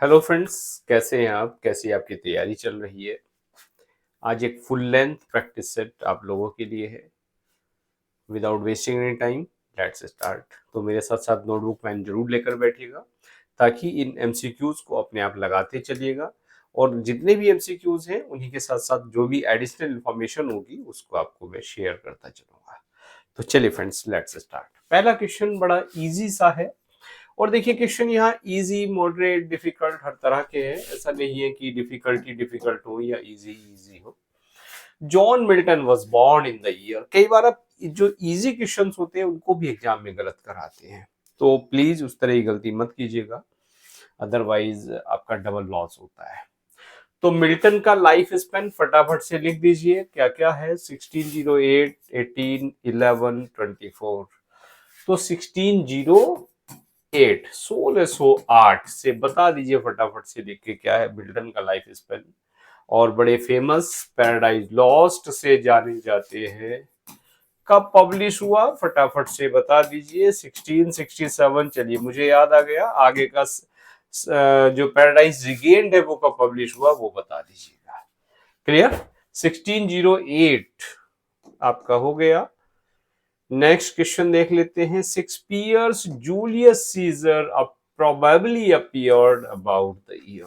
Hello friends, कैसे हैं आप? कैसी आपकी तैयारी चल रही है? आज एक फुल लेंथ प्रैक्टिस सेट आप लोगों के लिए है। Without wasting any time, let's start. तो मेरे साथ साथ नोटबुक पेन जरूर लेकर बैठिएगा, ताकि इन एमसीक्यूज को अपने आप लगाते चलिएगा। और जितने भी एमसीक्यूज हैं उन्हीं के साथ साथ जो भी एडिशनल इंफॉर्मेशन होगी उसको आपको मैं शेयर करता चलूंगा। तो चलिए फ्रेंड्स, लेट्स स्टार्ट। पहला क्वेश्चन बड़ा इजी सा है। और देखिए, क्वेश्चन यहाँ इजी, मॉडरेट, डिफिकल्ट हर तरह के हैं। ऐसा नहीं है कि डिफिकल्टी डिफिकल्ट हो या इजी इजी हो। John Milton was born in the year. कई बार आप जो इजी क्वेश्चंस होते हैं उनको भी एग्जाम में गलत कराते हैं, तो प्लीज उस तरह की गलती मत कीजिएगा, अदरवाइज आपका डबल लॉस होता है। तो मिल्टन का लाइफ स्पेन फटाफट से लिख दीजिए, क्या क्या है। 1608, 18, 11, 24। तो 1608, 1608 से बता दीजिए फटाफट से लिख के, क्या है मिल्टन का लाइफ स्पेन। और बड़े फेमस पैराडाइज लॉस्ट से जाने जाते हैं। कब पब्लिश हुआ फटाफट से बता दीजिए। 1667। चलिए, मुझे याद आ गया। आगे का जो पैराडाइज रिगेन्ड है वो कब पब्लिश हुआ वो बता दीजिएगा। क्लियर? 1608 आपका हो गया। नेक्स्ट क्वेश्चन देख लेते हैं। Shakespeare's Julius Caesar probably appeared about the year.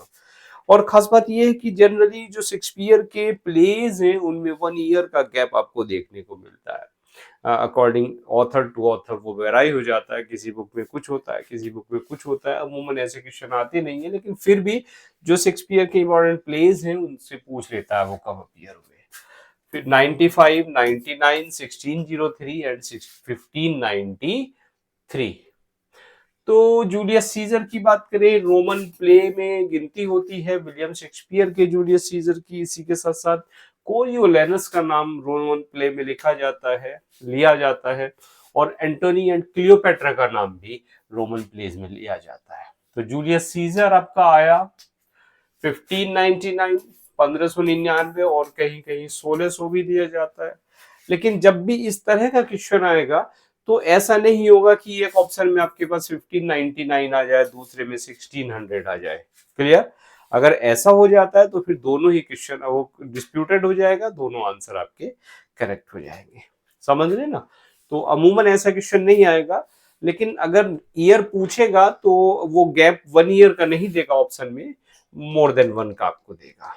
और खास बात यह है कि जनरली जो शेक्सपियर के प्लेज हैं उनमें 1 ईयर का गैप आपको देखने को मिलता है। अकॉर्डिंग ऑथर टू ऑथर वो वेराई हो जाता है। किसी बुक में कुछ होता है, किसी बुक में कुछ होता है। अमूमन ऐसे क्वेश्चन आते नहीं है, लेकिन फिर भी जो शेक्सपियर के इंपॉर्टेंट प्लेज हैं उनसे पूछ लेता है वो कब अपीयर हुए। फिर 95, 99, 1603 एंड 1593। तो जूलियस सीजर की बात करें, रोमन प्ले में गिनती होती है विलियम शेक्सपियर के जूलियस सीजर की। इसी के साथ साथ कोरियोलेनस का नाम रोमन प्ले में लिया जाता है। और एंटोनी एंड क्लियोपेट्रा का नाम भी रोमन प्लेज में लिया जाता है। तो जूलियस सीजर आपका आया 1599, 1599। और कहीं कहीं 1600 भी दिया जाता है। लेकिन जब भी इस तरह का क्वेश्चन आएगा तो ऐसा नहीं होगा कि एक ऑप्शन में आपके पास 1599 आ जाए, दूसरे में 1600 आ जाए। क्लियर? अगर ऐसा हो जाता है तो फिर दोनों ही क्वेश्चन वो डिस्प्यूटेड हो जाएगा, दोनों आंसर आपके करेक्ट हो जाएंगे। समझ रहे ना? तो अमूमन ऐसा क्वेश्चन नहीं आएगा, लेकिन अगर ईयर पूछेगा तो वो गैप 1 ईयर का नहीं देगा ऑप्शन में, मोर देन 1 का आपको देगा।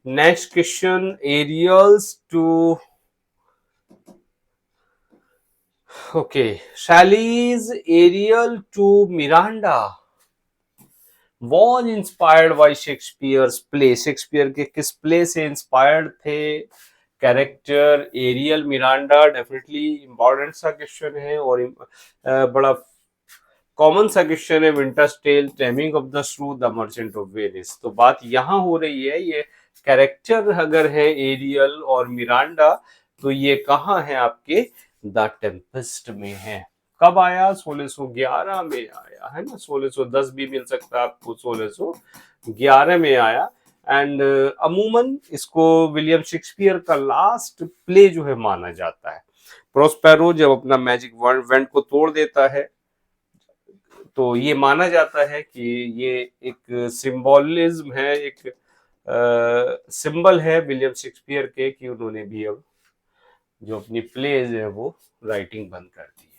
Next question, Ariel's to Shelley's Ariel to Miranda was inspired by Shakespeare's play। Shakespeare के किस प्ले से इंस्पायर्ड थे character Ariel Miranda? Definitely important सा क्वेश्चन है और बड़ा कॉमन सा क्वेश्चन है। Winter's tale, taming of the shrew, the merchant of Venice. तो बात यहां हो रही है, ये कैरेक्टर अगर है एरियल और मिरांडा, तो ये कहाँ है आपके द टेम्पेस्ट में है। कब आया? 1611 में आया है ना। 1610 भी मिल सकता है आपको, 1611 में आया। एंड अमूमन इसको विलियम शेक्सपियर का लास्ट प्ले जो है माना जाता है। प्रोस्पेरो जब अपना मैजिक वेंट को तोड़ देता है तो ये माना जाता है कि ये एक सिंबोलिज्म है, एक सिंबल है विलियम शेक्सपियर के, कि उन्होंने भी अब जो अपनी प्लेज है वो राइटिंग बंद कर दी है।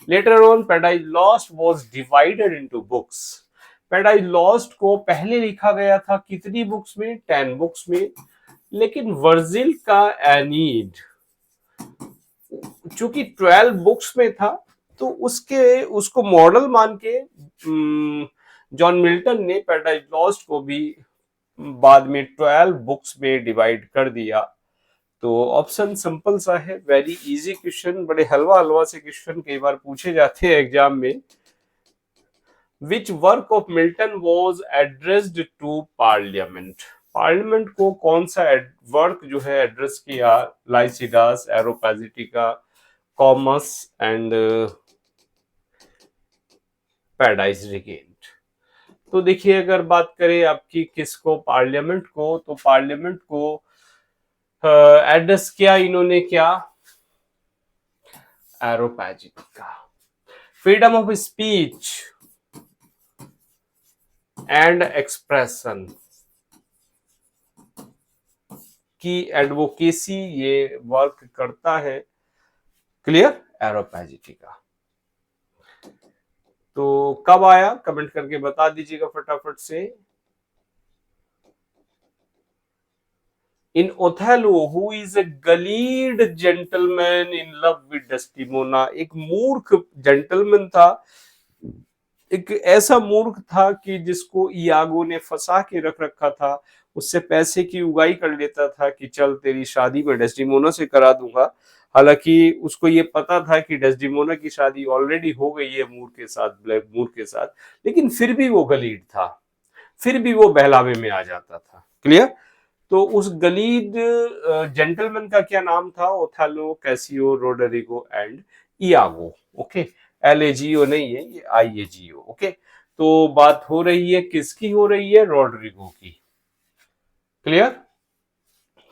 Later on paradise lost was divided into books. Paradise lost को पहले लिखा गया था कितनी बुक्स में? 10 बुक्स में। लेकिन वर्जिल का एनीड चूंकि 12 बुक्स में था, तो उसको मॉडल मान के जॉन मिल्टन ने पैराडाइज लॉस्ट को भी बाद में 12 बुक्स में डिवाइड कर दिया। तो ऑप्शन सिंपल सा है, वेरी इजी क्वेश्चन। बड़े हलवा हलवा से क्वेश्चन कई बार पूछे जाते हैं एग्जाम में। Which work of Milton was addressed to parliament? Parliament को कौन सा वर्क जो है एड्रेस किया? Lycidas, Areopagitica, Comus and Paradise Regained. तो देखिए, अगर बात करें आपकी किसको, पार्लियामेंट को, तो पार्लियामेंट को एड्रेस किया इन्होंने, क्या? Areopagitica. Freedom of speech, and expression की एडवोकेसी ये वर्क करता है। क्लियर? एरोपैजिटी का। तो कब आया कमेंट करके बता दीजिएगा फटाफट से। In Othello who is a gulled gentleman in love with Desdemona, एक मूर्ख जेंटलमैन था, एक ऐसा मूर्ख था कि जिसको इयागो ने फंसा के रख रखा था, उससे पैसे की उगाई कर लेता था कि चल तेरी शादी मैं डेस्टिमोना से करा दूंगा। हालांकि उसको ये पता था कि डेस्टिमोना की शादी ऑलरेडी हो गई है मूर के साथ, ब्लैक मूर के साथ, लेकिन फिर भी वो गलीड था, फिर भी वो बहलावे में आ जाता था। क्लियर? तो उस गलीड जेंटलमैन का क्या नाम था? Othello, Cassio, Roderigo and Iago. Okay, LAGO नहीं है, ये IAGO। ओके, तो बात हो रही है किसकी? हो रही है रोड्रिगो की। क्लियर?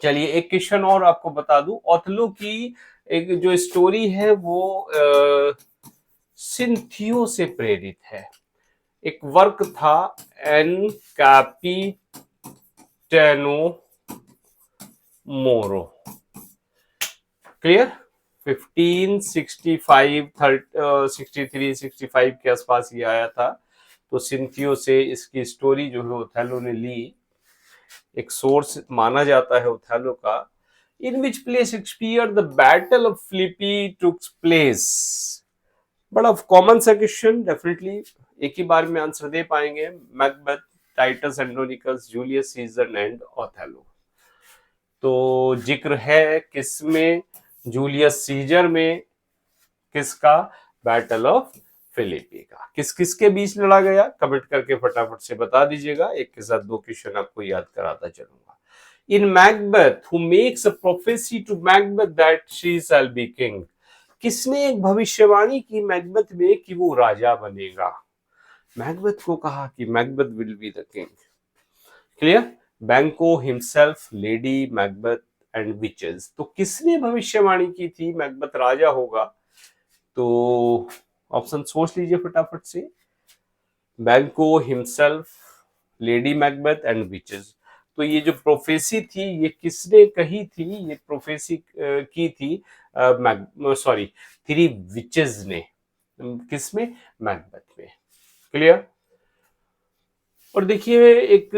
चलिए एक क्वेश्चन और आपको बता दूं, ओथेलो की एक जो स्टोरी है वो सिंथियो से प्रेरित है। एक वर्क था एन कैपिटेनो मोरो। क्लियर? 1565 63 65 के आसपास ये आया था। तो सिंथियो से इसकी स्टोरी जो है ओथेलो ने ली, एक सोर्स माना जाता है ओथेलो का। In which place Shakespeare the battle of Philippi took place. बड़ा कॉमन सा क्वेश्चन, डेफिनेटली एक ही बार में आंसर दे पाएंगे। Macbeth, Titus Andronicus, Julius Caesar and Othello. तो जिक्र है किसमें? जूलियस सीजर में। किसका? बैटल ऑफ फिलिपी का। किस किस के बीच लड़ा गया? कमेंट करके फटाफट से बता दीजिएगा। एक के साथ दो क्वेश्चन आपको याद कराता चलूंगा। In Macbeth who makes a prophecy to Macbeth that she shall be king, किसने एक भविष्यवाणी की मैकबेथ में कि वो राजा बनेगा? मैकबेथ को कहा कि Macbeth will be the king. Clear? Banquo himself, Lady Macbeth and witches. तो किसने भविष्यवाणी की थी मैकबेथ राजा होगा? तो ऑप्शन सोच लीजिए फटाफट से। बैंको himself, Lady Macbeth and witches. तो ये जो प्रोफेसी थी ये किसने कही थी? ये प्रोफेसी की थी सॉरी, थ्री विचेस ने। किसमें? मैकबेथ में। क्लियर? और देखिए एक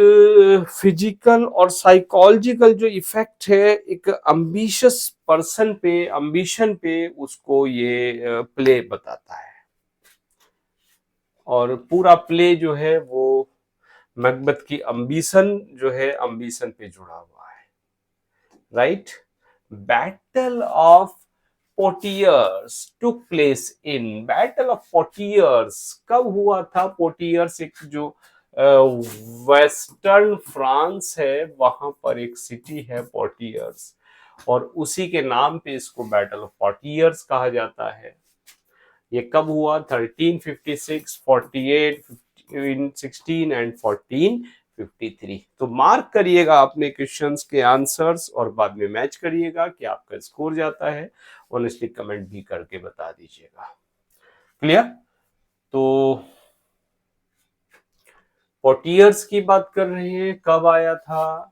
फिजिकल और साइकोलॉजिकल जो इफेक्ट है एक अम्बिशियस पर्सन पे, अम्बिशन पे, उसको ये प्ले बताता है। और पूरा प्ले जो है वो मैकबेथ की अम्बिशन जो है, अम्बिशन पे जुड़ा हुआ है। Right? Battle of Poitiers took place in, battle of Poitiers कब हुआ था? पोटियर्स एक जो वेस्टर्न फ्रांस है वहां पर एक सिटी है पोटियर्स, और उसी के नाम पे इसको बैटल ऑफ पोटियर्स कहा जाता है। ये कब हुआ? 1356, 48, 16 एंड 1453। तो मार्क करिएगा अपने क्वेश्चंस के आंसर्स और बाद में मैच करिएगा कि आपका स्कोर जाता है। ऑनेस्टली कमेंट भी करके बता दीजिएगा। क्लियर? तो पोटियर्स की बात कर रहे हैं, कब आया था,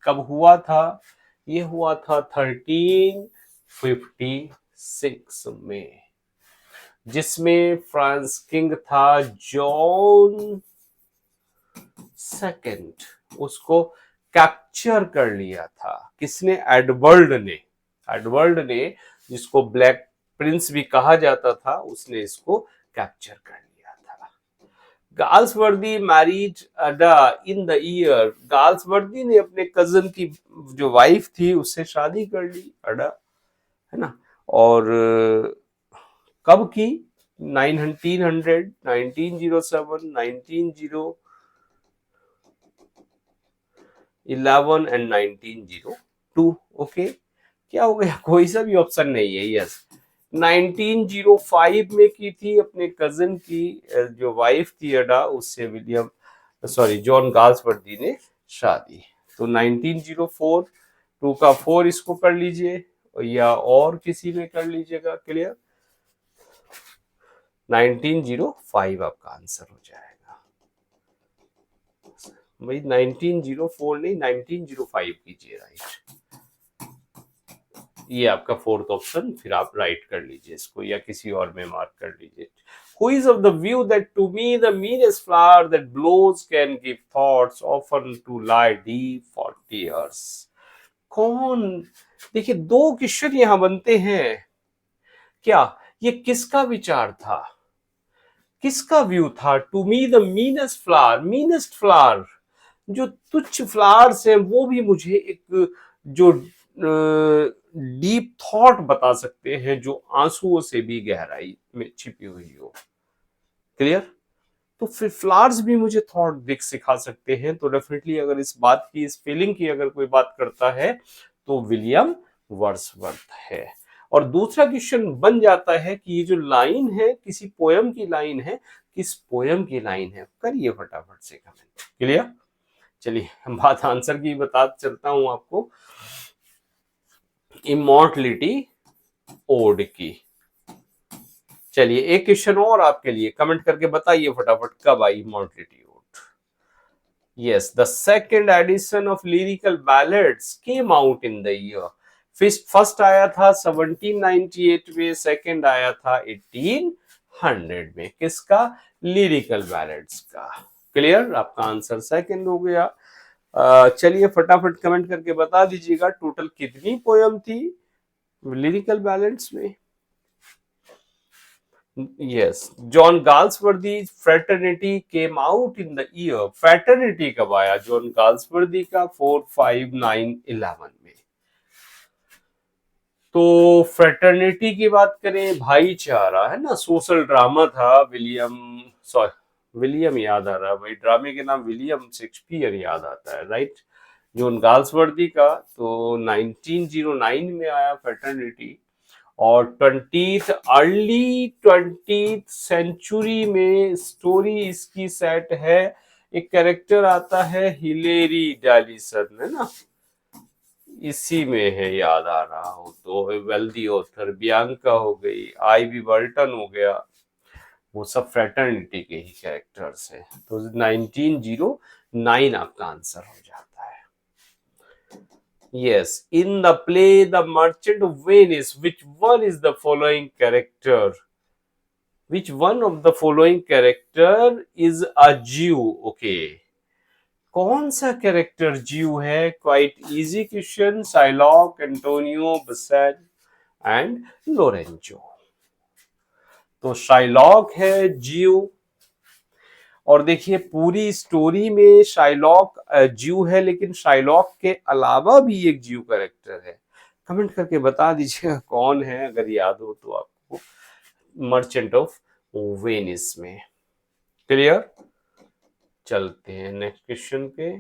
कब हुआ था? ये हुआ था 1356 में, जिसमें फ्रांस किंग था जॉन सेकंड, उसको कैप्चर कर लिया था। किसने? एडवर्ड ने। एडवर्ड ने, जिसको ब्लैक प्रिंस भी कहा जाता था, उसने इसको कैप्चर कर लिया था। Galsworthy married Ada in the year, Galsworthy ने अपने कजन की जो वाइफ थी उससे शादी कर ली, अडा, है ना? और कब की? 1900, 1907, 1911 एंड 1902। ओके, क्या हो गया? कोई सा भी ऑप्शन नहीं है। यस, 1905 में की थी अपने कजन की जो वाइफ थी अडा, उससे विलियम सॉरी जॉन गाल्सवर्दी ने शादी। तो 1904, 2 का 4 इसको कर लीजिए या और किसी में कर लीजिएगा। क्लियर? 1905 आपका आंसर हो जाएगा। भाई 1904 नहीं 1905 कीजिए, राइट। ये आपका फोर्थ ऑप्शन, फिर आप राइट कर लीजिए इसको या किसी और में मार्क कर लीजिए। Who is of the view that to me the meanest flower that blows can give thoughts often to lie deep for tears? कौन? देखिए दो क्वेश्चन यहां बनते हैं। क्या ये किसका विचार था, किसका व्यू था? To me the meanest flower, जो तुच्छ फ्लावर्स हैं वो भी मुझे एक जो डीप थॉट बता सकते हैं, जो आंसुओं से भी गहराई में छिपी हुई हो। क्लियर? तो फिर फ्लावर्स भी मुझे थॉट दिख सिखा सकते हैं। तो डेफिनेटली अगर इस बात की, इस फीलिंग की अगर कोई बात करता है तो विलियम वर्ड्सवर्थ है। और दूसरा क्वेश्चन बन जाता है कि ये जो लाइन है किसी पोयम की लाइन है, किस पोयम की लाइन है? करिए फटाफट से कमेंट। क्लियर? चलिए हम बात आंसर की बता चलता हूं आपको। इमॉर्टलिटी ओड की। चलिए एक क्वेश्चन और आपके लिए, कमेंट करके बताइए फटाफट कब आई Immortality Ode. Yes, the second edition of lyrical ballads came out in the year. First आया था 1798 में, सेकंड आया था 1800 में। किसका? लिरिकल बैलेड्स का। क्लियर? आपका आंसर सेकंड हो गया। चलिए फटाफट कमेंट करके बता दीजिएगा टोटल कितनी पोयम थी लिरिकल बैलेड्स में। Yes, John Galsworthy's Fraternity came out in the year. Fraternity कब आया जॉन गाल्सवर्दी का? 4, 5, 9, 11 में। तो फ्रेटर्निटी की बात करें, भाईचारा है ना, सोशल ड्रामा था। विलियम याद आ रहा भाई, ड्रामे के नाम विलियम शेक्सपियर याद आता है, राइट। जॉन गाल्सवर्दी का तो 1909 में आया फ्रेटर्निटी। और अर्ली 20th सेंचुरी में स्टोरी इसकी सेट है। एक कैरेक्टर आता है हिलेरी डैलिसन, है ना, इसी में है, याद आ रहा हो तो। वेल्दी ऑथर बियांका हो गई, आईवी बर्टन हो गया, वो सब फ्रेटर्निटी के ही कैरेक्टर्स हैं। तो 1909 आपका आंसर हो जाता है। Yes, in the play The Merchant of Venice, which one is the following character? Which one of the following character is a Jew? Okay. कौन सा कैरेक्टर ज्यू है? Quite easy question. Shylock, Antonio, Bassanio and Lorenzo. तो Shylock है Jew. और देखिए पूरी story में Shylock ज्यू है, लेकिन शाइलॉक के अलावा भी एक ज्यू कैरेक्टर है। कमेंट करके बता दीजिएगा कौन है, अगर याद हो तो आपको, मर्चेंट ऑफ वेनिस में। क्लियर? चलते हैं नेक्स्ट क्वेश्चन पे।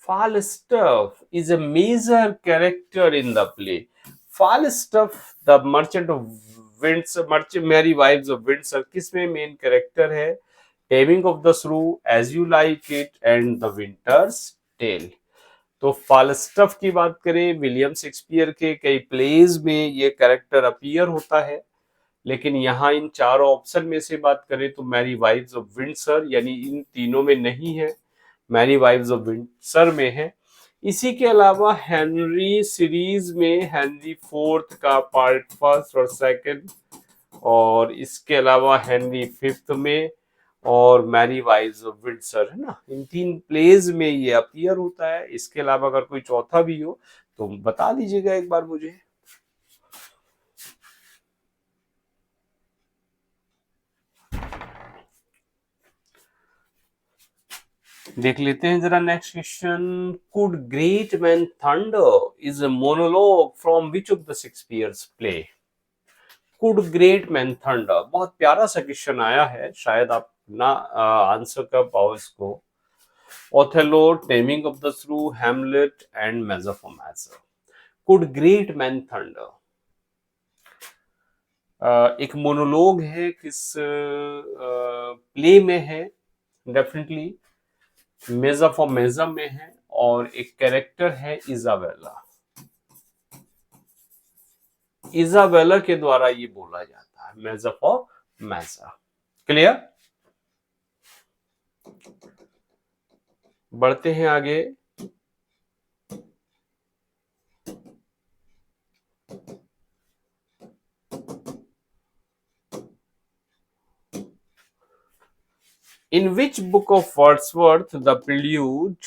Falstaff is a major character in the play. Falstaff, the merchant of Windsor, Merry Wives of Windsor, किसमें मेन कैरेक्टर है? Taming of the Shrew, As You Like It and The Winter's Tale। तो फाल्स्टफ की बात करें, William Shakespeare के कई pledge में ये कैरेक्टर अपीयर होता है, लेकिन यहाँ इन चारों ऑप्शन में से बात करें तो मैरी वाइव्स ऑफ विंडसर, यानी इन तीनों में नहीं है, मैरी वाइव्स ऑफ विंडसर में है। इसी के अलावा हेनरी सीरीज में हेनरी फोर्थ का पार्ट फर्स्ट और सेकंड, और इसके अलावा हेनरी फिफ्थ में, और मैरी वाइव्स ऑफ विंडसर, है ना, इन तीन प्लेज में ये अपीयर होता है। इसके अलावा अगर कोई चौथा भी हो तो बता दीजिएगा एक बार मुझे। देख लेते हैं जरा next question. Could great man thunder is a monologue from which of the Shakespeare's play? Could great man thunder, बहुत प्यारा सा क्वेश्चन आया है, शायद आप ना आंसर कर पाओ इसको। Othello, Taming of the Shrew, Hamlet and Measure for Measure. Could great man thunder एक मोनोलॉग है, किस प्ले में है? डेफिनेटली मेजोफोमेजम में है, और एक कैरेक्टर है इजाबेला। इजाबेला के द्वारा ये बोला जाता है, मेजोफोमेजा। क्लियर? बढ़ते हैं आगे। In which book of Wordsworth the prelude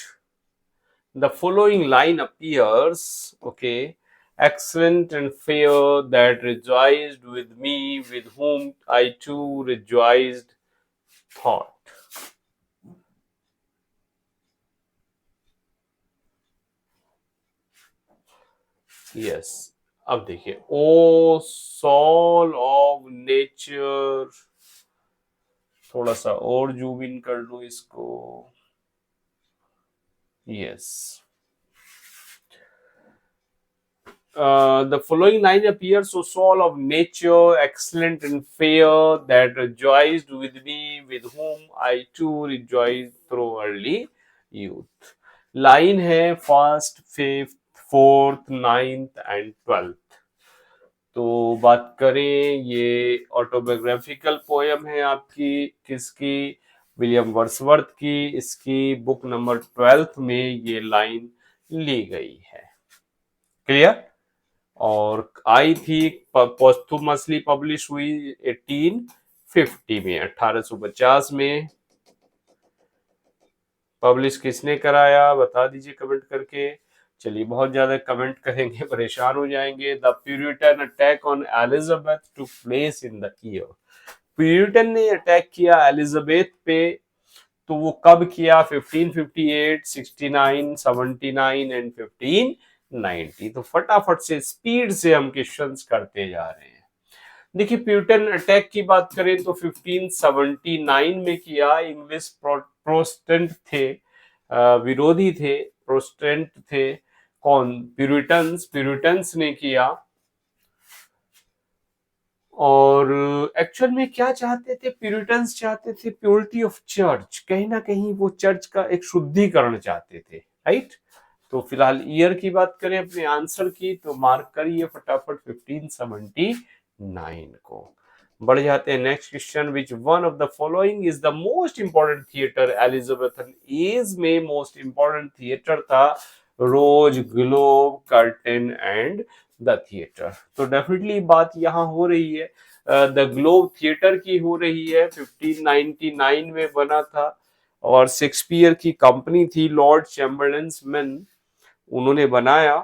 the following line appears? Okay, excellent and fair that rejoiced with me, with whom I too rejoiced, thought. Yes, अब देखिए, ओ सॉल ऑफ नेचर, थोड़ा सा और जूम इन कर लो इसको। Yes, the following line appears, O soul of nature, excellent and fair, that rejoiced with me, with whom I too rejoiced through early youth. Line है first, fifth, fourth, ninth and twelfth. तो बात करें, ये autobiographical poem है आपकी, किसकी? William Wordsworth की। इसकी बुक नंबर 12 में ये लाइन ली गई है। क्लियर? और आई थी, पोस्थुमसली पब्लिश हुई 1850 में, 1850 में। पब्लिश किसने कराया, बता दीजिए कमेंट करके। चलिए, बहुत ज्यादा कमेंट करेंगे परेशान हो जाएंगे। The Puritan attack on Elizabeth took place in the year. Puritan ने अटैक किया एलिजाबेथ पे, तो वो कब किया? 1558, 69, 79 एंड 1590। तो फटाफट से स्पीड से हम क्वेश्चंस करते जा रहे हैं। देखिए, प्यूरिटन अटैक की बात करें तो 1579 में किया। इंग्लिश प्रोटेस्टेंट थे, विरोधी थे, प्रोटेस्टेंट थे। कौन? प्यूरिटन्स ने किया। और एक्चुअल में क्या चाहते थे प्यूरिटन्स? चाहते थे प्योरिटी ऑफ चर्च, कहीं ना कहीं वो चर्च का एक शुद्धिकरण चाहते थे, राइट? तो फिलहाल ईयर की बात करें अपने आंसर की, तो मार्क करिए फटाफट 1579 को। बढ़ जाते हैं next question. Which one of the following is the most important theatre Elizabethan age में? मोस्ट इंपॉर्टेंट थिएटर था Rose, Globe, Curtain and the Theatre. तो डेफिनेटली बात यहाँ हो रही है द ग्लोब थिएटर की हो रही है। 1599 में बना था और शेक्सपियर की कंपनी थी, लॉर्ड चैम्बरलेन्स मेन, उन्होंने बनाया।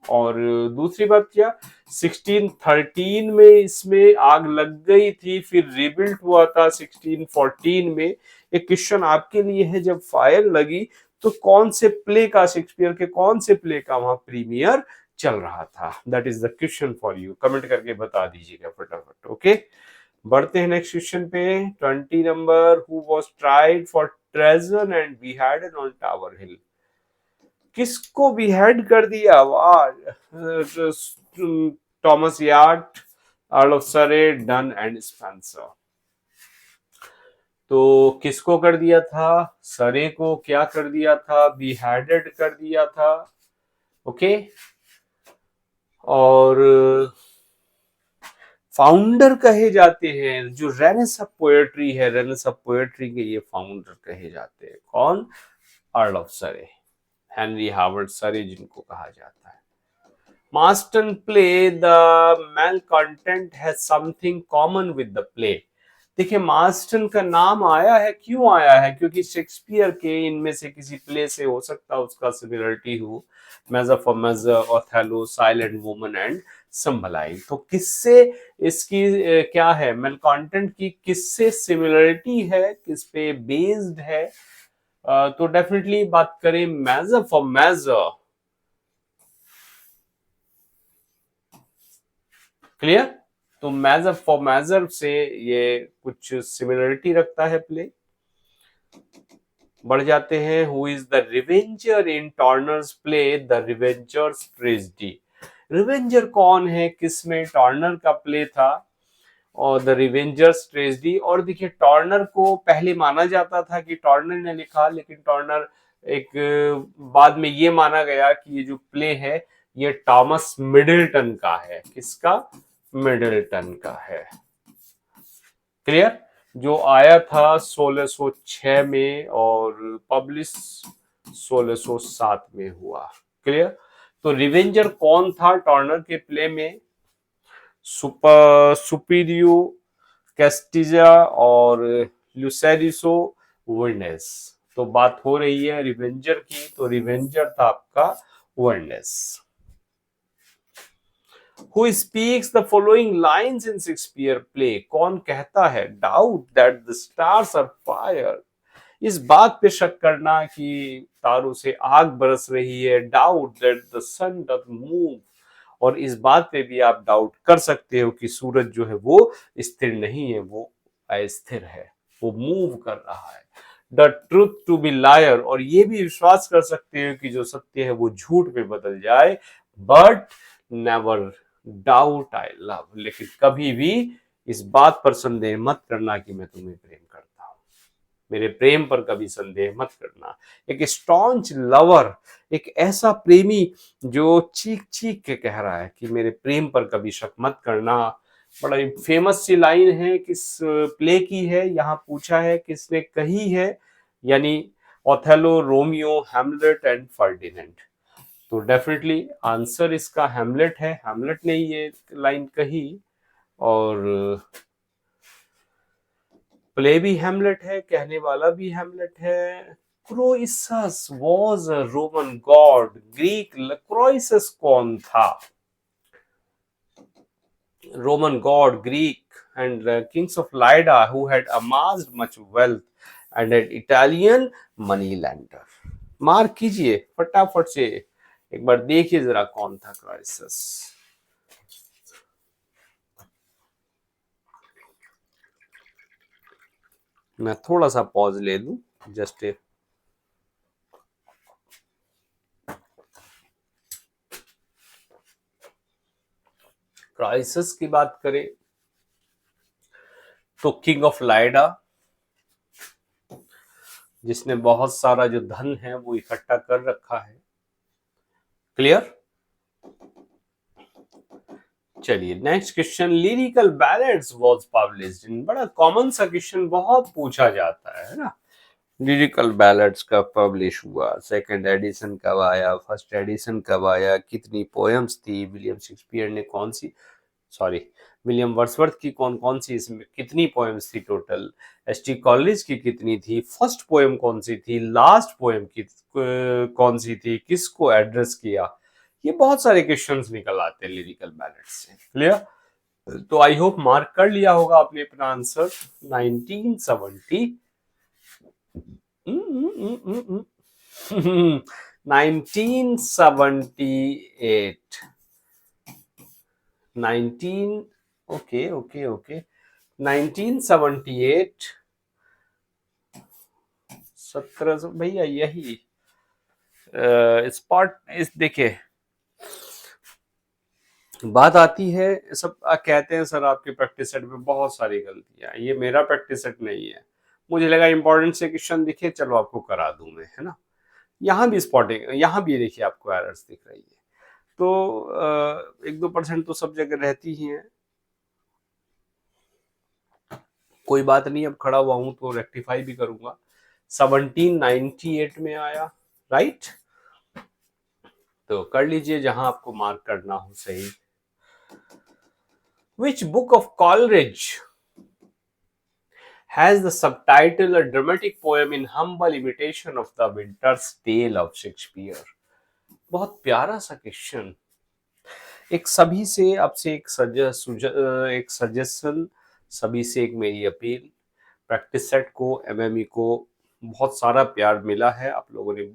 और दूसरी बात क्या, 1613 में इसमें आग लग गई थी, फिर रिबिल्ड हुआ था 1614 में। एक क्वेश्चन आपके लिए है, जब फायर लगी तो कौन से प्ले का, शेक्सपियर के कौन से प्ले का वहां प्रीमियर चल रहा था? That is the question for you. Comment करके बता दीजिएगा फटाफट। ओके, बढ़ते हैं नेक्स्ट क्वेश्चन पे। 20 number, who was tried for treason and beheaded on Tower Hill? किसको बिहेड कर दिया? वाह, Thomas Wyatt, Earl of Surrey, Donne and Spenser. तो किसको कर दिया था? सरे को क्या कर दिया था? बिहेडेड कर दिया था। ओके, और फाउंडर कहे जाते हैं, जो रेनेसां पोएट्री है, रेनेसां पोएट्री के ये फाउंडर कहे जाते हैं। कौन? Earl of Surrey, Henry Howard Surrey जिनको कहा जाता है। Marston play, the malcontent has something common with the play। देखिए, मार्स्टन का नाम आया है, क्यों आया है? क्योंकि शेक्सपियर के इनमें से किसी प्ले से हो सकता है उसका सिमिलरिटी हो। Measure, Othello, Silent Woman and Cymbeline. तो किससे इसकी क्या है, मेलकॉन्टेंट की किससे सिमिलरिटी है, किस पे बेस्ड है? तो डेफिनेटली बात करें मेजर। क्लियर? तो मेजर से ये कुछ सिमिलरिटी रखता है प्ले। बढ़ जाते हैं, who is the revenger in Turners play the Revengers tragedy? Revenger कौन है, किसमें? टर्नर का प्ले था और द रिवेंजर्स ट्रेजेडी। और देखिए, टर्नर को पहले माना जाता था कि टर्नर ने लिखा, लेकिन टर्नर एक बाद में ये माना गया कि ये जो प्ले है ये थॉमस मिडल्टन का है। किसका? मिडल्टन का है। क्लियर? जो आया था 1606 में और पब्लिश 1607 में हुआ। क्लियर। तो रिवेंजर कौन था टर्नर के प्ले में? सुपीरियो कैस्टिजा और ल्यूसेरिसो वर्नेस। तो बात हो रही है रिवेंजर की, तो रिवेंजर था आपका वर्नेस। Who speaks the following lines in Shakespeare play? कौन कहता है doubt that the stars are fire? इस बात पे शक करना कि तारों से आग बरस रही है। doubt that the sun does move, और इस बात पे भी आप डाउट कर सकते हो कि सूरज जो है वो स्थिर नहीं है, वो अस्थिर है, वो मूव कर रहा है। The truth to be liar, और ये भी विश्वास कर सकते हो कि जो सत्य है वो झूठ में बदल जाए। But never doubt I love, लेकिन कभी भी इस बात पर संदेह मत करना कि मैं तुम्हें प्रेम करता हूं। मेरे प्रेम पर कभी संदेह मत करना। एक स्टॉन्च लवर, एक ऐसा प्रेमी जो चीख चीख के कह रहा है कि मेरे प्रेम पर कभी शक मत करना। बड़ा फेमस सी लाइन है, किस प्ले की है, यहाँ पूछा है किसने कही है, यानी Othello, Romeo, Hamlet and Ferdinand. तो डेफिनेटली आंसर इसका हैमलेट है। हैमलेट ने ये लाइन कही, और प्ले भी हैमलेट है, कहने वाला भी हैमलेट है। Croesus was a Roman god. Greek Croesus कौन था? Roman god, Greek and kings of Lydia who had amassed much wealth and an Italian money lender। Mark कीजिए फटाफट से, एक बार देखिए जरा कौन था क्राइसिस। मैं थोड़ा सा पॉज ले लूं, जस्ट क्राइसिस की बात करें तो किंग ऑफ लाइडा, जिसने बहुत सारा जो धन है वो इकट्ठा कर रखा है। क्लियर। चलिए next question, lyrical ballads was published in. बड़ा कॉमन सा क्वेश्चन, बहुत पूछा जाता है ना। लिरिकल बैलेड्स कब पब्लिश हुआ, सेकंड एडिशन कब आया, फर्स्ट एडिशन कब आया, कितनी पोएम्स थी, विलियम शेक्सपियर ने कौन सी, सॉरी विलियम वर्ड्सवर्थ की कौन कौन सी इसमें कितनी पोएम्स थी टोटल, एसटी कॉलेज की कितनी थी, फर्स्ट पोएम कौन सी थी, लास्ट पोएम की कौन सी थी, किसको एड्रेस किया, ये बहुत सारे क्वेश्चंस निकल आते हैं लिरिकल बैलेट से। क्लियर। तो आई होप मार्क कर लिया होगा आपने अपना आंसर। 1970 1978 19 ओके ओके ओके 1978 1700 भैया यही स्पॉट इस देखिए बात आती है। सब कहते हैं सर आपके प्रैक्टिस सेट में बहुत सारी गलतियां, ये मेरा प्रैक्टिस सेट नहीं है, मुझे लगा इंपॉर्टेंट से क्वेश्चन दिखे चलो आपको करा दूं मैं, है ना। यहाँ भी स्पॉटिंग, यहाँ भी देखिए आपको एरर्स दिख रही है, तो 1-2% तो सब जगह रहती ही है। कोई बात नहीं, अब खड़ा हुआ हूं तो रेक्टिफाई भी करूंगा। 1798 में आया, राइट। तो कर लीजिए जहां आपको मार्क करना हो सही। Which book of Coleridge has the subtitle A Dramatic Poem in Humble Imitation of the Winter's Tale of Shakespeare? बहुत प्यारा सा क्वेश्चन। एक सभी से आपसे एक सजेशन, सभी से एक मेरी अपील, प्रैक्टिस सेट को, एमएमई को बहुत सारा प्यार मिला है, आप लोगों ने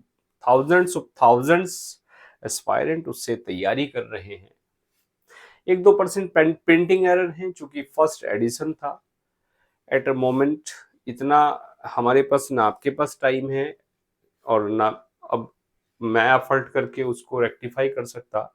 थाउजेंड्स एस्पायरेंट उससे तैयारी कर रहे हैं। 1-2% प्रिंटिंग एरर है, चूंकि फर्स्ट एडिशन था। एट अ मोमेंट इतना हमारे पास ना आपके पास टाइम है और ना अब मैं एफर्ट करके उसको रेक्टिफाई कर सकता।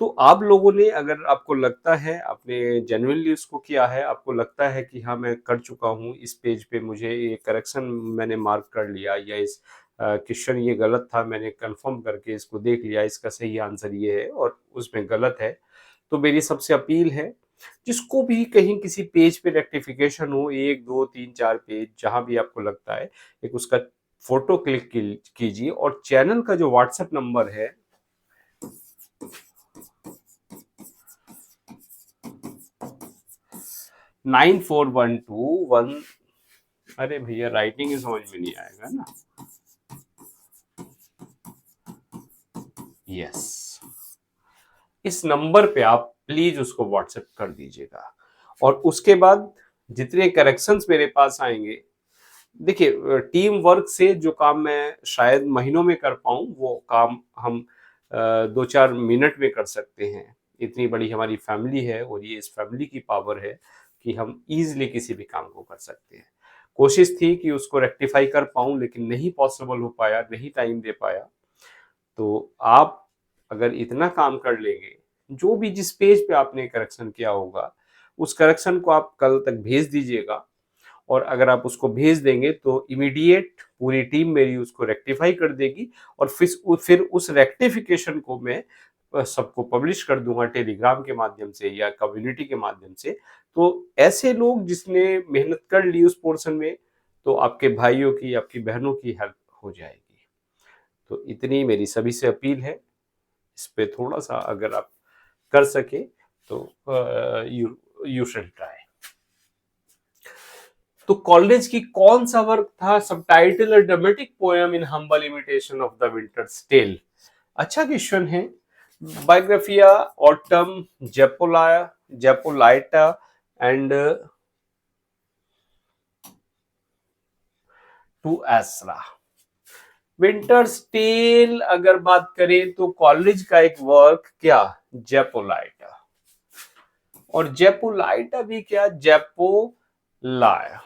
तो आप लोगों ने, अगर आपको लगता है आपने जेन्युइनली उसको किया है, आपको लगता है कि हाँ मैं कर चुका हूँ, इस पेज पे मुझे ये करेक्शन मैंने मार्क कर लिया, या इस क्वेश्चन ये गलत था मैंने कंफर्म करके इसको देख लिया, इसका सही आंसर ये है और उसमें गलत है, तो मेरी सबसे अपील है जिसको भी कहीं किसी पेज पे रेक्टिफिकेशन हो, 1 2 3 4 पेज जहां भी आपको लगता है, एक उसका फोटो क्लिक कीजिए और चैनल का जो व्हाट्सएप नंबर है 9412 अरे भैया राइटिंग ही समझ में नहीं आएगा ना। यस, इस नंबर पे आप प्लीज उसको व्हाट्सएप कर दीजिएगा और उसके बाद जितने करेक्शंस मेरे पास आएंगे, देखिए टीम वर्क से जो काम मैं शायद महीनों में कर पाऊं वो काम हम 2-4 मिनट में कर सकते हैं। इतनी बड़ी हमारी फैमिली है और ये इस फैमिली की पावर है कि हम इजीली किसी भी काम को कर सकते हैं। कोशिश थी कि उसको रेक्टिफाई कर पाऊं लेकिन नहीं पॉसिबल हो पाया, नहीं टाइम दे पाया। तो आप अगर इतना काम कर लेंगे, जो भी जिस पेज पे आपने करेक्शन किया होगा उस करेक्शन को आप कल तक भेज दीजिएगा और अगर आप उसको भेज देंगे तो इमीडिएट पूरी टीम मेरी उसको रेक्टिफाई कर देगी और फिर उस रेक्टिफिकेशन को मैं सबको पब्लिश कर दूंगा टेलीग्राम के माध्यम से या कम्युनिटी के माध्यम से। तो ऐसे लोग जिसने मेहनत कर ली उस पोर्शन में, तो आपके भाइयों की, आपकी बहनों की हेल्प हो जाएगी। तो इतनी मेरी सभी से अपील है, इस पे थोड़ा सा अगर आप कर सके तो यू यू शुड ट्राई। तो कॉलेज की कौन सा वर्क था subtitle a dramatic poem in humble imitation of the Winter's Tale? अच्छा क्वेश्चन है। Biographia autumn Zapolya Zapolya and to Asra. Winter's Tale अगर बात करें तो कॉलेज का एक वर्क क्या, जेपोलाइटा। और जेपोलाइटा भी क्या, जेपोलाया,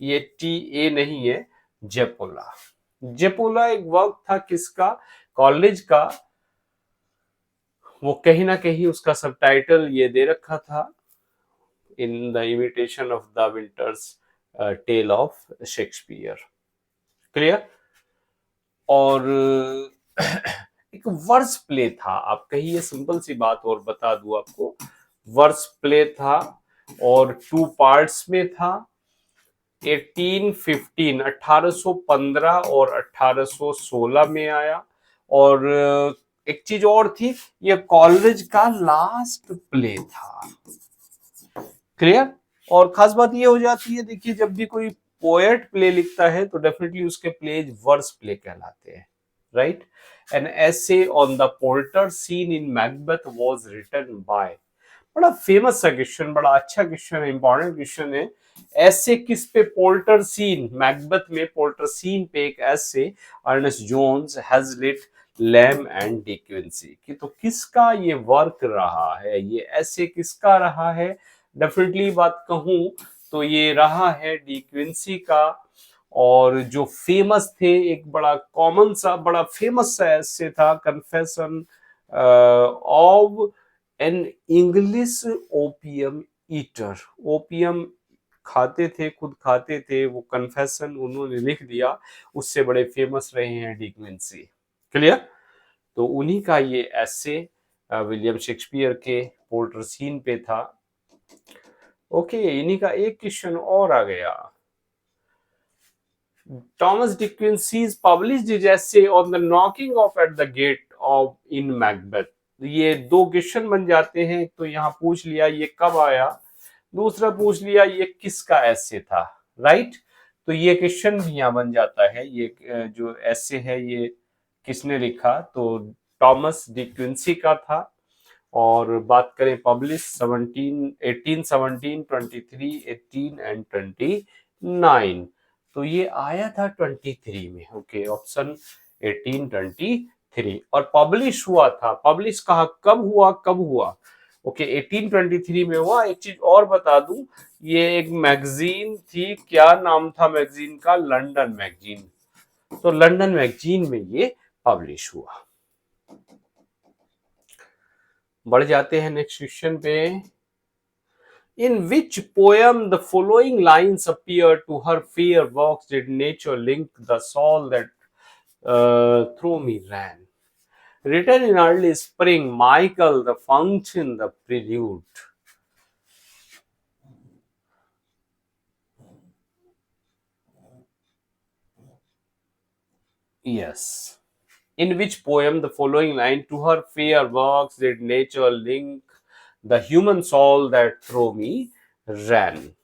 ये टी ए नहीं है, जेपोला। जेपोला एक वर्क था किसका, कॉलेज का। वो कहीं ना कहीं उसका सबटाइटल ये दे रखा था, in the imitation of the Winter's Tale of Shakespeare. Clear. और एक वर्स प्ले था, आप कहिए सिंपल सी बात और बता दूं आपको, वर्स प्ले था और 2 पार्ट्स में था। 1815 और 1816 में आया। और एक चीज और थी, ये कॉलेज का लास्ट प्ले था। क्लियर। और खास बात ये हो जाती है, देखिए जब भी कोई पोएट प्ले लिखता है तो डेफिनेटली उसके प्लेज वर्स प्ले कहलाते हैं, right. An essay on the porter scene in Macbeth was written by, बड़ा फेमस सा क्वेश्चन, बड़ा अच्छा क्वेश्चन है, इंपॉर्टेंट क्वेश्चन है। ऐसे किस पे, पोर्टर सीन, मैकबेथ में पोर्टर सीन पे एक ऐसे Ernest Jones, Hazlitt, Lamb and De Quincey कि, तो किसका ये वर्क रहा है, ये ऐसे किसका रहा है? डेफिनेटली बात कहूं तो ये रहा है डी क्विंसी का। और जो फेमस थे, एक बड़ा कॉमन सा बड़ा फेमस सा ऐसे था, confession of an English opium eater. Opium खाते थे, खुद खाते थे, वो कन्फेशन उन्होंने लिख दिया, उससे बड़े फेमस रहे हैं डी क्विंसी। क्लियर। तो उन्हीं का ये ऐसे विलियम शेक्सपियर के पोर्टर सीन पे था। ओके, इन्हीं का एक क्वेश्चन और आ गया। Thomas de Quincey's published his essay on the knocking off at the gate of in Macbeth। ये 2 क्वेश्चन बन जाते हैं। तो यहाँ पूछ लिया ये कब आया, दूसरा पूछ लिया ये किसका ऐसे था, राइट। तो ये क्वेश्चन भी यहाँ बन जाता है, ये जो ऐसे है ये किसने लिखा, तो टॉमस डी क्विंसी का था। और बात करें पब्लिश 1817, 23, 18 एंड 29। तो ये आया था 23 में। Okay, option 1823। और पब्लिश हुआ था, पब्लिश कहा, कब हुआ? ओके, 1823 में हुआ। एक चीज और बता दूं, ये एक मैगजीन थी, क्या नाम था मैगजीन का, लंदन मैगजीन। तो लंदन मैगजीन में ये पब्लिश हुआ। बढ़ जाते हैं नेक्स्ट क्वेश्चन पे। In which poem the following lines appear, to her fair walks did nature link the soul that through me ran? Written in early spring, Michael the fountain the prelude। Yes. In which poem the following line, to her fair works did nature link the human soul that through me ran.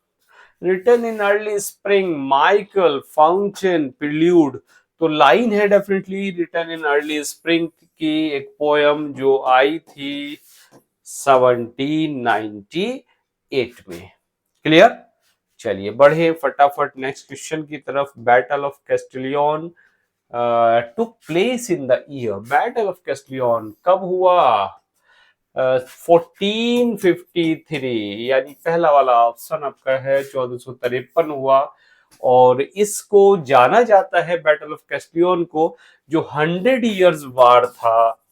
Written in early spring, Michael Fountain Prelude. तो line है definitely return in early spring की एक poem जो आई थी 1798 में। Clear? चलिए बढ़े फटाफट नेक्स्ट क्वेश्चन की तरफ। Battle of Castilian took place in the year, battle of Castilian कब हुआ? 1453, यानी पहला वाला ऑप्शन आपका है 1453 हुआ। और इसको जाना जाता है बैटल ऑफ कैस्टिलियन को जो 100 इयर्स वार था,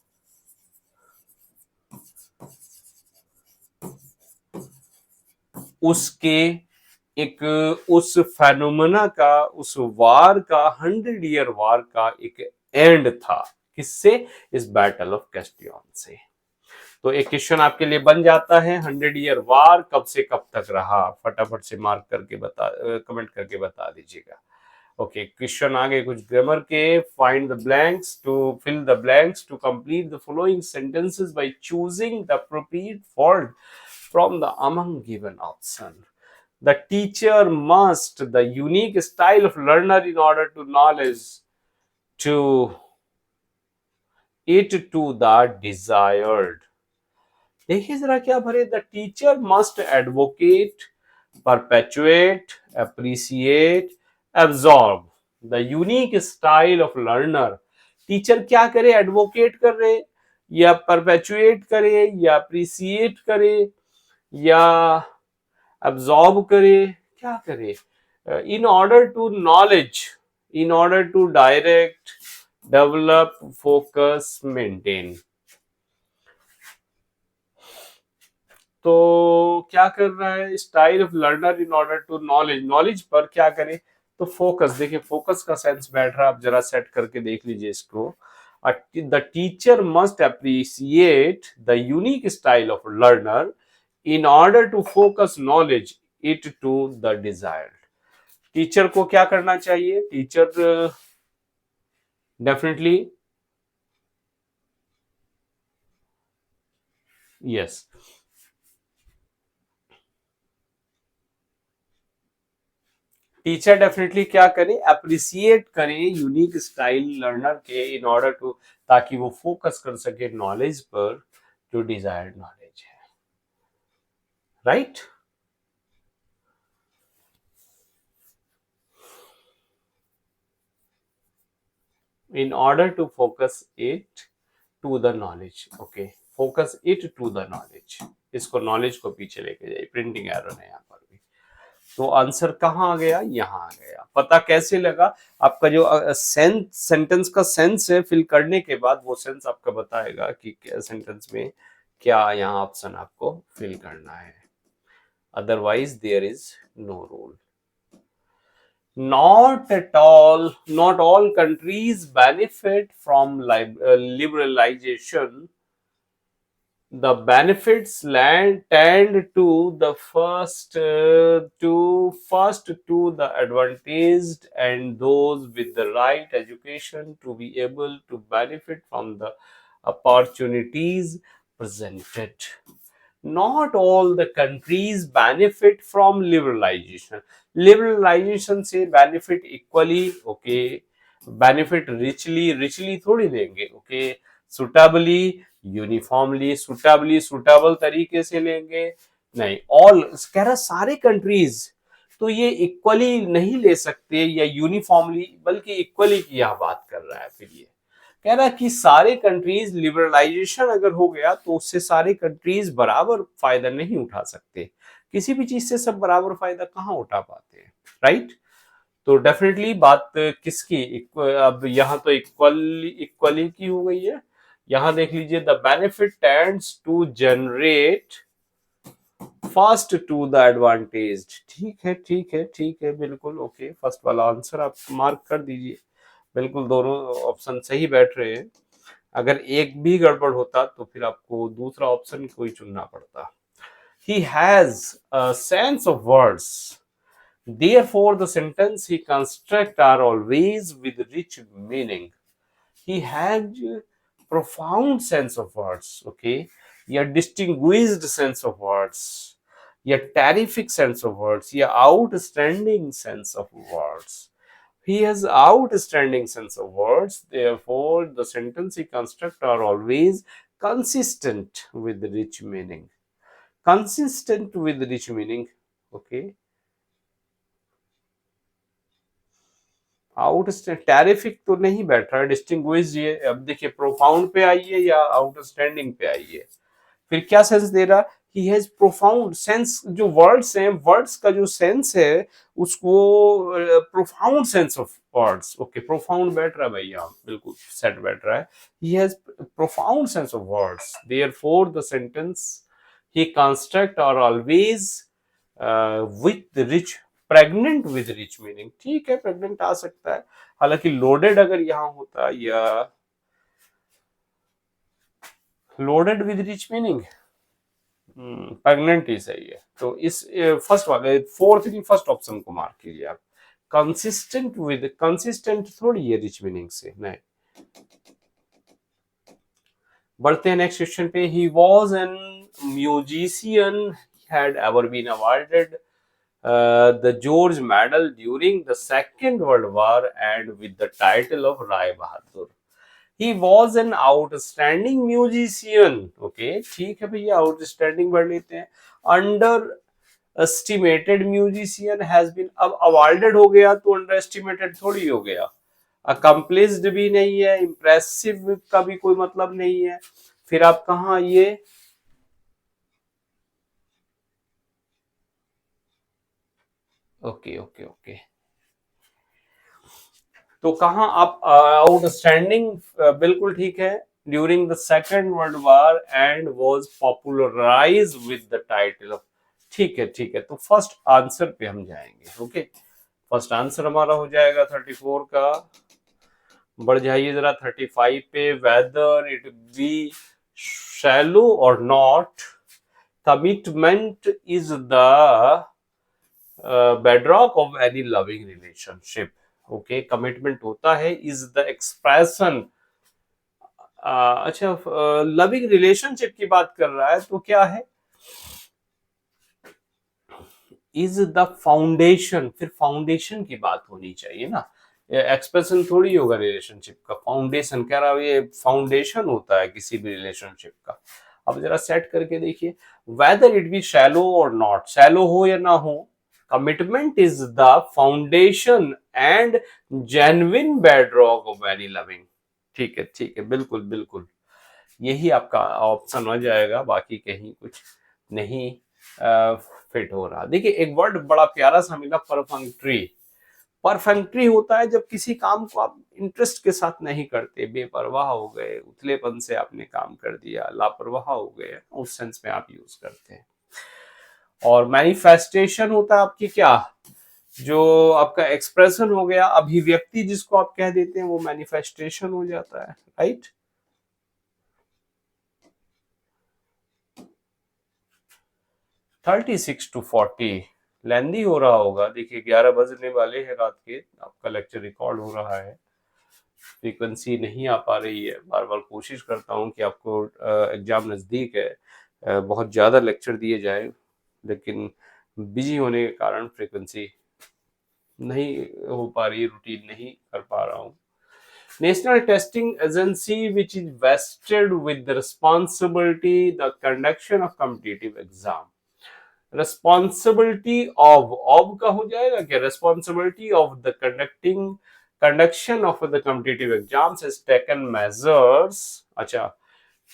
उसके एक उस फेनोमेना का, उस वार का, 100 ईयर वार का एक एंड था। किससे? इस बैटल ऑफ कैस्टिलियन से। तो एक क्वेश्चन आपके लिए बन जाता है, 100 ईयर वार कब से कब तक रहा? फटाफट से मार्क करके कमेंट करके बता दीजिएगा। ओके, क्वेश्चन आगे कुछ ग्रामर के। Find the blanks to fill the blanks to complete the following sentences by choosing the appropriate word from the among given option. The teacher must the unique style of learner in order to knowledge to it to the desired। देखिए जरा क्या भरे, the teacher must advocate, perpetuate, appreciate, absorb the unique style of learner. Teacher क्या करे? Advocate करे, या perpetuate करे, या अप्रिसिएट करे, या एब्जॉर्ब करे, क्या करे? In order to knowledge, in order to direct, develop, focus, maintain. तो क्या कर रहा है? Style of learner in order to knowledge, knowledge पर क्या करे? तो फोकस। देखिए फोकस का सेंस बैठ रहा है, आप जरा सेट करके देख लीजिए इसको। The teacher must appreciate the unique style of learner in order to focus knowledge it to the desired. Teacher को क्या करना चाहिए? Teacher definitely yes, teacher definitely क्या करे? अप्रिसिएट करे यूनिक स्टाइल लर्नर के इन ऑर्डर टू, ताकि वो फोकस कर सके नॉलेज पर जो डिजायर्ड नॉलेज है। Right? In order to focus it to the knowledge. Okay, focus it to the knowledge, इसको नॉलेज को पीछे लेके जाइए। प्रिंटिंग एरर है यहाँ पर भी। तो आंसर कहाँ आ गया? यहाँ आ गया। पता कैसे लगा? आपका जो सेंटेंस का सेंस है फिल करने के बाद वो सेंस आपका बताएगा कि सेंटेंस में क्या यहाँ ऑप्शन आपको फिल करना है। Otherwise there is no rule. Not at all, not all countries benefit from liberalization. The benefits tend to the first to the advantaged and those with the right education to be able to benefit from the opportunities presented. Not all the countries benefit from liberalization. Liberalization से benefit equally, okay, benefit richly थोड़ी देंगे, okay, suitably, uniformly, suitably, suitable तरीके से लेंगे नहीं। All कह रहा सारे कंट्रीज, तो ये इक्वली नहीं ले सकते या यूनिफॉर्मली, बल्कि इक्वली की यह बात कर रहा है। फिर ये कह रहा कि सारे कंट्रीज, लिबरलाइजेशन अगर हो गया तो उससे सारे कंट्रीज बराबर फायदा नहीं उठा सकते। किसी भी चीज से सब बराबर फायदा कहाँ उठा पाते हैं? राइट? तो डेफिनेटली बात किसकी? अब यहाँ तो इक्वली की हो गई है। यहां देख लीजिए, the benefit tends to generate first to the advantage. ठीक है, ठीक है, ठीक है, बिल्कुल ओके। फर्स्ट वाला आंसर आप मार्क कर दीजिए। बिल्कुल दोनों ऑप्शन सही बैठ रहे हैं। अगर एक भी गड़बड़ होता तो फिर आपको दूसरा ऑप्शन कोई चुनना पड़ता। He has a sense of words. Therefore, the sentence he construct are always with rich meaning. he had profound sense of words, okay, या distinguished sense of words, या terrific sense of words, या outstanding sense of words. He has outstanding sense of words, therefore the sentence he construct are always consistent with rich meaning. Consistent with rich meaning, okay. Outstand terrific तो नहीं बैठ रहा है, distinguish ये अब देखिए profound पे आइए या आउटस्टैंडिंग पे आइए, फिर क्या सेंस दे रहा, ही हैज प्रोफाउंड सेंस, जो वर्ड्स हैं वर्ड्स का जो सेंस है उसको profound sense of words, okay profound बैठ रहा है भैया, बिल्कुल सेट बैठ रहा है, he has profound sense of words, therefore the sentence he construct are always with rich, pregnant with rich meaning, ठीक है प्रेग्नेंट आ सकता है, हालांकि लोडेड अगर यहाँ होता या loaded with rich meaning, pregnant ही सही है, तो इस फर्स्ट वाले फोर्थ की फर्स्ट ऑप्शन को मार्क कीजिए आप, कंसिस्टेंट विद, कंसिस्टेंट थोड़ी है रिच मीनिंग से, नहीं। बढ़ते हैं नेक्स्ट क्वेश्चन पे, he was an musician, had ever been awarded the George Medal during the Second World War and with the title of Rai Bahadur. He was an outstanding musician. Okay, ठीक है भैया, outstanding पढ़ लेते हैं. Underestimated musician has been, अब awarded हो गया तो underestimated थोड़ी हो गया. Accomplished भी नहीं है, impressive का भी कोई मतलब नहीं है. फिर आप कहाँ ये ओके ओके ओके, तो कहाँ आप आउटस्टैंडिंग, बिल्कुल ठीक है, during the second world war and was popularize with the title of, ठीक है ठीक है, तो फर्स्ट आंसर पे हम जाएंगे, ओके फर्स्ट आंसर हमारा हो जाएगा 34 का, बढ़ जाइए जरा 35 पे, वेदर इट बी शैलो और not, commitment is the bedrock of any loving relationship, okay commitment होता है, इज द एक्सप्रेशन, अच्छा लविंग रिलेशनशिप की बात कर रहा है तो क्या है, इज द फाउंडेशन, फिर फाउंडेशन की बात होनी चाहिए ना, एक्सप्रेशन थोड़ी होगा रिलेशनशिप का, फाउंडेशन कह रहा है, ये फाउंडेशन होता है किसी भी रिलेशनशिप का। अब जरा सेट करके देखिए, वेदर इट बी शैलो और नॉट, शैलो हो या ना हो, commitment is the foundation and genuine bedrock of any loving, ठीक है बिल्कुल बिल्कुल, यही आपका ऑप्शन हो जाएगा, बाकी कहीं कुछ नहीं फिट हो रहा। देखिए एक वर्ड बड़ा प्यारा सा मिला, परफंक्ट्री, परफेक्टरी होता है जब किसी काम को आप इंटरेस्ट के साथ नहीं करते, बेपरवाह हो गए, उथलेपन से आपने काम कर दिया, लापरवाह हो गए, उस सेंस में आप यूज करते हैं। और मैनिफेस्टेशन होता है आपकी क्या, जो आपका एक्सप्रेशन हो गया, अभिव्यक्ति जिसको आप कह देते हैं, वो मैनिफेस्टेशन हो जाता है, राइट। 36 to 40 लेंदी हो रहा होगा, देखिए 11 बजने वाले हैं रात के, आपका लेक्चर रिकॉर्ड हो रहा है, फ्रीक्वेंसी नहीं आ पा रही है, बार बार कोशिश करता हूँ कि आपको एग्जाम नज़दीक है, बहुत ज़्यादा लेक्चर दिए जाए, लेकिन बिजी होने के कारण फ्रीक्वेंसी नहीं हो पा रही, रूटीन नहीं कर पा रहा हूँ। National testing agency which is wasted with the responsibility the conduction of competitive exam, responsibility of का हो जाएगा क्या, responsibility of the conduction of the competitive exams has taken measures, अच्छा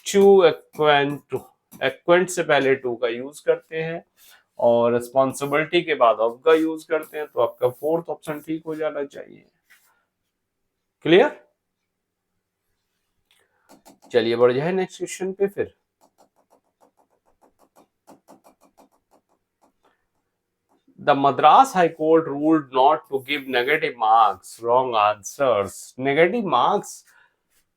to acquaint से पहले to का यूज करते हैं और responsibility के बाद of का यूज करते हैं, तो आपका फोर्थ ऑप्शन ठीक हो जाना चाहिए। क्लियर, चलिए बढ़ जाए नेक्स्ट क्वेश्चन पे फिर। The Madras High Court ruled not to give negative marks, wrong answers. Negative marks,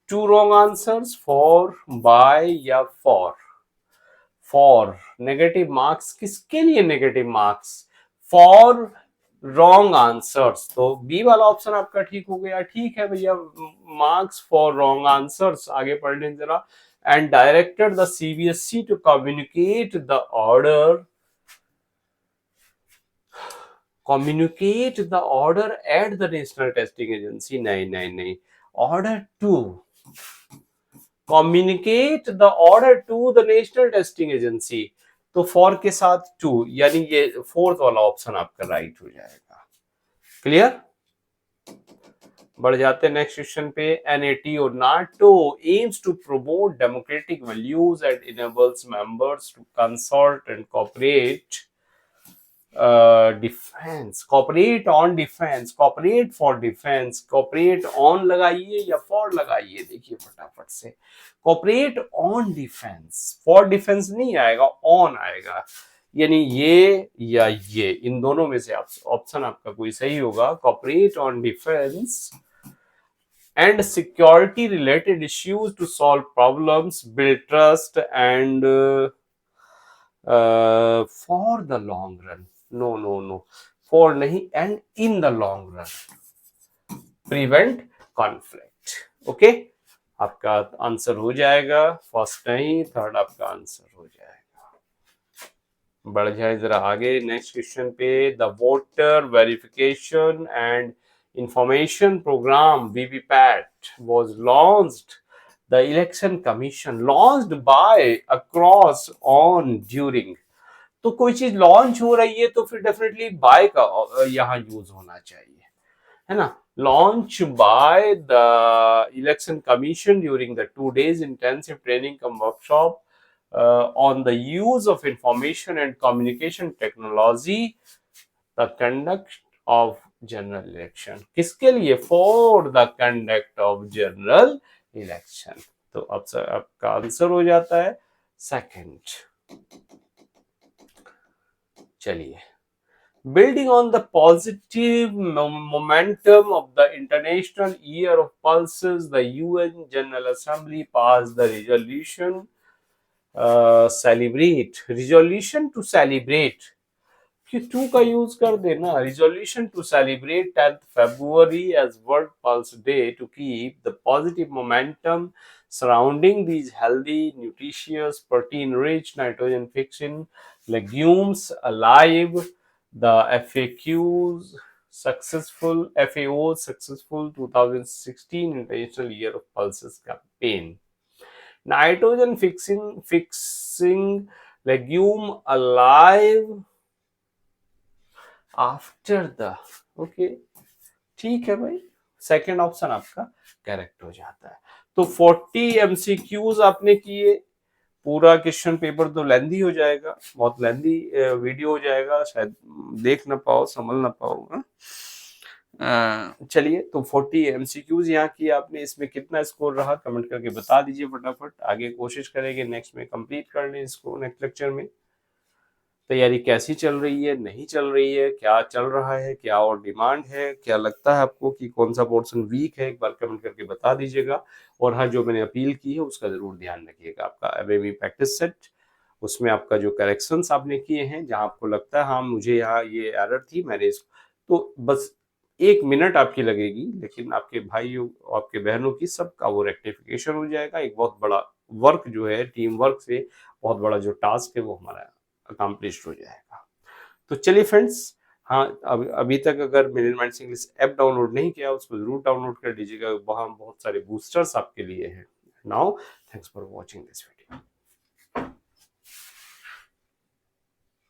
two wrong answers, for, by या for. For negative marks किसके लिए negative marks? For wrong answers. तो B वाला option आपका ठीक हो गया। ठीक है भैया, मार्क्स फॉर रॉन्ग आंसर्स। आगे पढ़ लें जरा। And directed the CBSE to communicate the order, communicate the order at the national testing agency। नहीं नहीं नहीं, order to communicate the order to the national testing agency। तो फॉर के साथ टू, यानी ये फोर्थ वाला ऑप्शन आपका राइट हो जाएगा। क्लियर। बढ़ जाते हैं नेक्स्ट क्वेश्चन पे। NATO NATO aims to promote democratic values and enables members to consult and cooperate defence. Cooperate on defence, cooperate for defence. Cooperate on लगाइए या फॉर लगाइए, देखिए फटाफट से। Cooperate on defence, for defence नहीं आएगा, on आएगा। यानी ये या ये, इन दोनों में से ऑप्शन आपका कोई सही होगा। Cooperate on defence and security related issues to solve problems, build trust and for the long run। no no no, for नहीं, and in the long run prevent conflict। Okay, आपका आंसर हो जाएगा। First नहीं, third आपका answer हो जाएगा। बढ़ जाए जरा आगे नेक्स्ट क्वेश्चन पे। The voter verification and information programme VVPAT was launched, the election commission launched by across on during। तो कोई चीज लॉन्च हो रही है तो फिर डेफिनेटली बाय का यहाँ यूज होना चाहिए, है ना। Launch by the election commission during the 2 days intensive training come workshop on the use of information and communication technology, the conduct of general election। किसके लिए? for the conduct of general election। तो अब आपका answer हो जाता है second. चलिए, building on the positive momentum of the International Year of Pulses, the UN General Assembly passed the resolution celebrate, resolution to celebrate। कि टू का use कर देना। resolution to celebrate 10th February as World Pulse Day to keep the positive momentum surrounding these healthy, nutritious, protein-rich, nitrogen-fixing legumes alive। The FAO's successful 2016 International Year of Pulses campaign। Nitrogen fixing legume alive after the. Okay, ठीक है भाई, second option आपका correct हो जाता है। तो 40 MCQs आपने किए। पूरा क्वेश्चन पेपर तो लेंदी हो जाएगा, बहुत लेंदी वीडियो हो जाएगा, शायद देख ना पाओ, समझ ना पाओ। चलिए, तो 40 एमसीक्यूज यहाँ की आपने। इसमें कितना स्कोर रहा कमेंट करके बता दीजिए फटाफट। आगे कोशिश करेंगे नेक्स्ट में कंप्लीट कर लें इसको। नेक्स्ट लेक्चर में तैयारी कैसी चल रही है, नहीं चल रही है, क्या चल रहा है, क्या और डिमांड है, क्या लगता है आपको कि कौन सा पोर्शन वीक है, एक बार कमेंट करके बता दीजिएगा। और हाँ, जो मैंने अपील की है उसका जरूर ध्यान रखिएगा। आपका एबीवी प्रैक्टिस सेट, उसमें आपका जो करेक्शंस आपने किए हैं, जहां आपको लगता है हाँ मुझे यहाँ ये एरर थी, मैंने इसको, तो बस 1 मिनट आपकी लगेगी, लेकिन आपके भाइयों, आपके बहनों की सबका वो रेक्टिफिकेशन हो जाएगा। एक बहुत बड़ा वर्क जो है, टीम वर्क से बहुत बड़ा जो टास्क है वो हमारा अकम्प्लिश्ड हो जाएगा। तो चलिए फ्रेंड्स, हाँ, अभी तक अगर million minds English app download नहीं किया उसको जरूर डाउनलोड कर लीजिएगा। वहाँ बहुत सारे बूस्टर्स आपके लिए हैं। Now thanks for watching this video.